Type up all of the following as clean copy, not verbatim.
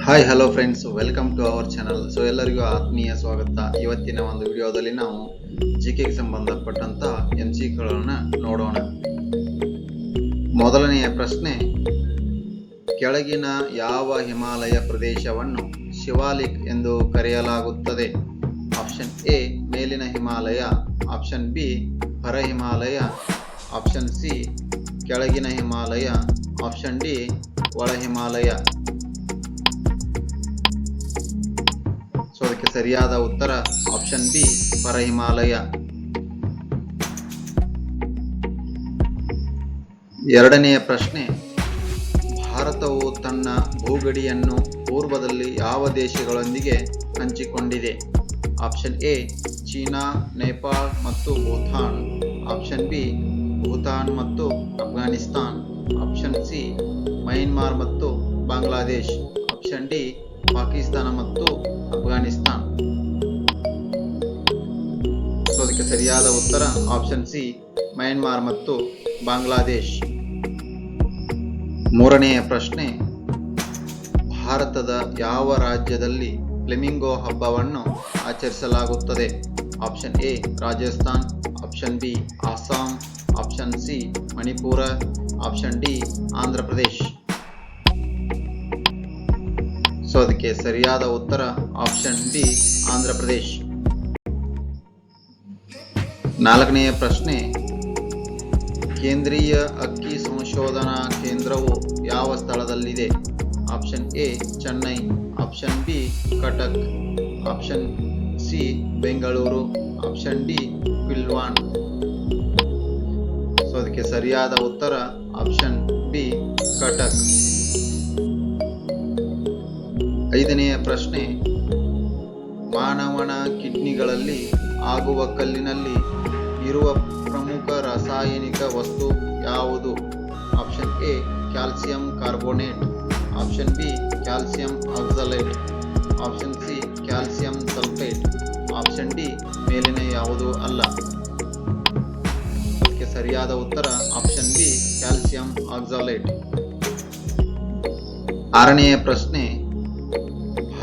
Hi hello friends, welcome to our channel. ಎಲ್ಲರಿಗೂ ಆತ್ಮೀಯ ಸ್ವಾಗತ. ಇವತ್ತಿನ ಒಂದು ವಿಡಿಯೋದಲ್ಲಿ ನಾವು ಜಿಕೆಗೆ ಸಂಬಂಧಪಟ್ಟಂತ MCQಗಳನ್ನು ನೋಡೋಣ. ಮೊದಲನೆಯ ಪ್ರಶ್ನೆ, ಕೆಳಗಿನ ಯಾವ ಹಿಮಾಲಯ ಪ್ರದೇಶವನ್ನು ಶಿವಾಲಿಕ್ ಎಂದು ಕರೆಯಲಾಗುತ್ತದೆ? ಆಪ್ಷನ್ ಎ ಮೇಲಿನ ಹಿಮಾಲಯ, ಆಪ್ಷನ್ ಬಿ ಹೊರ ಹಿಮಾಲಯ, ಆಪ್ಷನ್ ಸಿ ಕೆಳಗಿನ ಹಿಮಾಲಯ, ಆಪ್ಷನ್ ಡಿ ಒಳ ಹಿಮಾಲಯ. ಅದಕ್ಕೆ ಸರಿಯಾದ ಉತ್ತರ ಆಪ್ಷನ್ ಬಿ ಹೊರ ಹಿಮಾಲಯ. ಎರಡನೆಯ ಪ್ರಶ್ನೆ, ಭಾರತವು ತನ್ನ ಭೂಗಡಿಯನ್ನು ಪೂರ್ವದಲ್ಲಿ ಯಾವ ದೇಶಗಳೊಂದಿಗೆ ಹಂಚಿಕೊಂಡಿದೆ? ಆಪ್ಷನ್ ಎ ಚೀನಾ, ನೇಪಾಳ ಮತ್ತು ಭೂತಾನ್, ಆಪ್ಷನ್ ಬಿ ಭೂತಾನ್ ಮತ್ತು ಅಫ್ಘಾನಿಸ್ತಾನ್, ಆಪ್ಷನ್ ಸಿ ಮಯನ್ಮಾರ್ ಮತ್ತು ಬಾಂಗ್ಲಾದೇಶ್, ಆಪ್ಷನ್ ಡಿ ಪಾಕಿಸ್ತಾನ ಮತ್ತು ಅಫ್ಘಾನಿಸ್ತಾನ್. ಅದಕ್ಕೆ ಸರಿಯಾದ ಉತ್ತರ ಆಪ್ಷನ್ ಸಿ ಮಯನ್ಮಾರ್ ಮತ್ತು ಬಾಂಗ್ಲಾದೇಶ್. ಮೂರನೆಯ ಪ್ರಶ್ನೆ, ಭಾರತದ ಯಾವ ರಾಜ್ಯದಲ್ಲಿ ಫ್ಲೆಮಿಂಗೋ ಹಬ್ಬವನ್ನು ಆಚರಿಸಲಾಗುತ್ತದೆ? Option A Rajasthan, option B Assam, option C Manipur, option D Andhra Pradesh. ಅದಕ್ಕೆ ಸರಿಯಾದ ಉತ್ತರ ಆಪ್ಷನ್ ಡಿ ಆಂಧ್ರ ಪ್ರದೇಶ್. ನಾಲ್ಕನೆಯ ಪ್ರಶ್ನೆ, ಕೇಂದ್ರೀಯ ಅಕ್ಕಿ ಸಂಶೋಧನಾ ಕೇಂದ್ರವು ಯಾವ ಸ್ಥಳದಲ್ಲಿದೆ? Option A Chennai, option B Cuttack, option C Bengaluru, option D ಪಿಲ್ವಾನ್. ಅದಕ್ಕೆ ಸರಿಯಾದ ಉತ್ತರ ಆಪ್ಷನ್ ಬಿ ಕಟಕ್. ಐದನೆಯ ಪ್ರಶ್ನೆ, ಮಾನವನ ಕಿಡ್ನಿಗಳಲ್ಲಿ ಆಗುವ ಕಲ್ಲಿನಲ್ಲಿ ಇರುವ ಪ್ರಮುಖ ರಾಸಾಯನಿಕ ವಸ್ತು ಯಾವುದು? Option A calcium carbonate, option B calcium oxalate, option C calcium sulphate, option D ಮೇಲಿನ ಯಾವುದೂ ಅಲ್ಲ. ಅದಕ್ಕೆ ಸರಿಯಾದ ಉತ್ತರ ಆಪ್ಷನ್ ಬಿ ಕ್ಯಾಲ್ಸಿಯಂ ಆಕ್ಸಲೇಟ್. ಆರನೆಯ ಪ್ರಶ್ನೆ,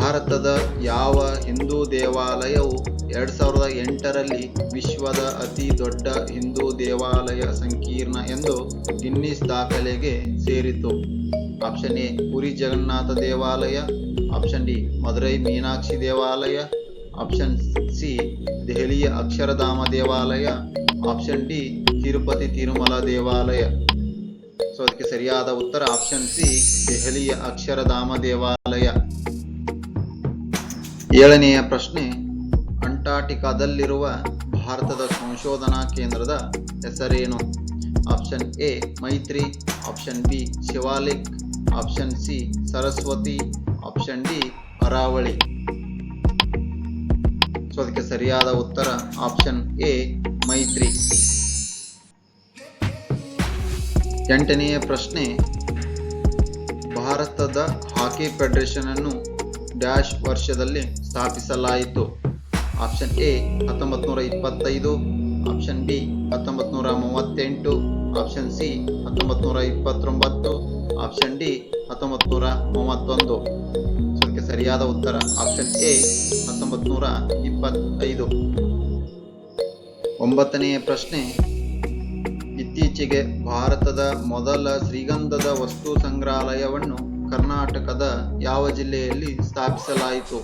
ಭಾರತದ ಯಾವ ಹಿಂದೂ ದೇವಾಲಯವು 2008ರಲ್ಲಿ ವಿಶ್ವದ ಅತಿ ದೊಡ್ಡ ಹಿಂದೂ ದೇವಾಲಯ ಸಂಕೀರ್ಣ ಎಂದು ಗಿನ್ನಿಸ್ ದಾಖಲೆಗೆ ಸೇರಿತು? ಆಪ್ಷನ್ ಎ ಪುರಿ ಜಗನ್ನಾಥ ದೇವಾಲಯ, ಆಪ್ಷನ್ ಡಿ ಮದುರೈ ಮೀನಾಕ್ಷಿ ದೇವಾಲಯ, ಆಪ್ಷನ್ ಸಿ ದೆಹಲಿಯ ಅಕ್ಷರಧಾಮ ದೇವಾಲಯ, ಆಪ್ಷನ್ ಡಿ ತಿರುಪತಿ ತಿರುಮಲ ದೇವಾಲಯ. ಅದಕ್ಕೆ ಸರಿಯಾದ ಉತ್ತರ ಆಪ್ಷನ್ ಸಿ ದೆಹಲಿಯ ಅಕ್ಷರಧಾಮ ದೇವಾಲಯ. ಏಳನೆಯ ಪ್ರಶ್ನೆ, ಅಂಟಾರ್ಟಿಕಾದಲ್ಲಿರುವ ಭಾರತದ ಸಂಶೋಧನಾ ಕೇಂದ್ರದ ಹೆಸರೇನು? ಆಪ್ಷನ್ ಎ ಮೈತ್ರಿ, option B Shivalik, option C Saraswati, option D Aravalli. ಅದಕ್ಕೆ ಸರಿಯಾದ ಉತ್ತರ ಆಪ್ಷನ್ ಎ ಮೈತ್ರಿ. ಎಂಟನೆಯ ಪ್ರಶ್ನೆ, ಭಾರತದ ಹಾಕಿ ಫೆಡರೇಷನ್ ಅನ್ನು ಡ್ಯಾಶ್ ವರ್ಷದಲ್ಲಿ ಸ್ಥಾಪಿಸಲಾಯಿತು? Option A 1925, option B 1938, option C 1929, option D 1931. ಅದಕ್ಕೆ ಸರಿಯಾದ ಉತ್ತರ ಆಪ್ಷನ್ ಎ 1925. ಒಂಬತ್ತನೆಯ ಪ್ರಶ್ನೆ, ಇತ್ತೀಚೆಗೆ ಭಾರತದ ಮೊದಲ ಶ್ರೀಗಂಧದ ವಸ್ತು ಸಂಗ್ರಹಾಲಯವನ್ನು ಕರ್ನಾಟಕದ ಯಾವ ಜಿಲ್ಲೆಯಲ್ಲಿ ಸ್ಥಾಪಿಸಲಾಯಿತು?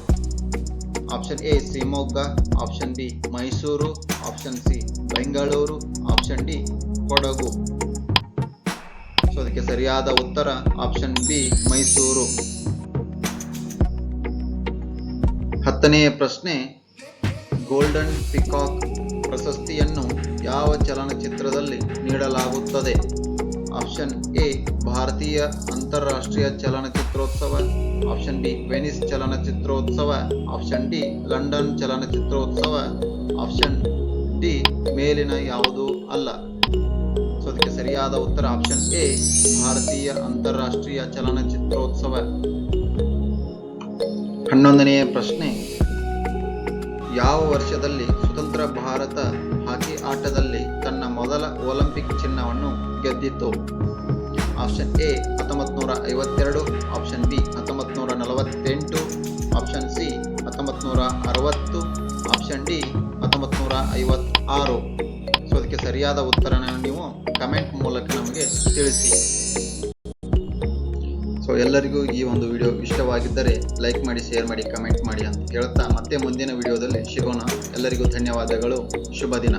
Option A Shivamogga, option B Mysuru, option C Bengaluru, option D Kodagu. ಅದಕ್ಕೆ ಸರಿಯಾದ ಉತ್ತರ ಆಪ್ಷನ್ ಬಿ ಮೈಸೂರು. ಹತ್ತನೆಯ ಪ್ರಶ್ನೆ, ಗೋಲ್ಡನ್ ಪಿಕಾಕ್ ಪ್ರಶಸ್ತಿಯನ್ನು ಯಾವ ಚಲನಚಿತ್ರದಲ್ಲಿ ನೀಡಲಾಗುತ್ತದೆ? ಆಪ್ಷನ್ ಎ ಭಾರತೀಯ ಅಂತಾರಾಷ್ಟ್ರೀಯ ಚಲನಚಿತ್ರೋತ್ಸವ, ಆಪ್ಷನ್ ಬಿ ವೆನಿಸ್ ಚಲನಚಿತ್ರೋತ್ಸವ, ಆಪ್ಷನ್ ಡಿ ಲಂಡನ್ ಚಲನಚಿತ್ರೋತ್ಸವ, ಆಪ್ಷನ್ ಡಿ ಮೇಲಿನ ಯಾವುದೂ ಅಲ್ಲ. ಅದಕ್ಕೆ ಸರಿಯಾದ ಉತ್ತರ ಆಪ್ಷನ್ ಎ ಭಾರತೀಯ ಅಂತಾರಾಷ್ಟ್ರೀಯ ಚಲನಚಿತ್ರೋತ್ಸವ. 11ನೆಯ ಪ್ರಶ್ನೆ, ಯಾವ ವರ್ಷದಲ್ಲಿ ಸ್ವತಂತ್ರ ಭಾರತ ಹಾಕಿ ಆಟದಲ್ಲಿ ತನ್ನ ಮೊದಲ ಒಲಿಂಪಿಕ್ ಚಿನ್ನವನ್ನು ಗೆದ್ದಿತು? Option A 1952, option B 1948, 1956. So ಅದಕ್ಕೆ ಸರಿಯಾದ ಉತ್ತರನ ನೀವು ಕಮೆಂಟ್ ಮೂಲಕ ನಮಗೆ ತಿಳಿಸಿ. ಸೊ ಎಲ್ಲರಿಗೂ ಈ ಒಂದು ವಿಡಿಯೋ ಇಷ್ಟವಾಗಿದ್ದರೆ ಲೈಕ್ ಮಾಡಿ, ಶೇರ್ ಮಾಡಿ, ಕಮೆಂಟ್ ಮಾಡಿ ಅಂತ ಹೇಳ್ತಾ ಮತ್ತೆ ಮುಂದಿನ ವಿಡಿಯೋದಲ್ಲಿ ಸಿಗೋಣ. ಎಲ್ಲರಿಗೂ ಧನ್ಯವಾದಗಳು. ಶುಭ ದಿನ.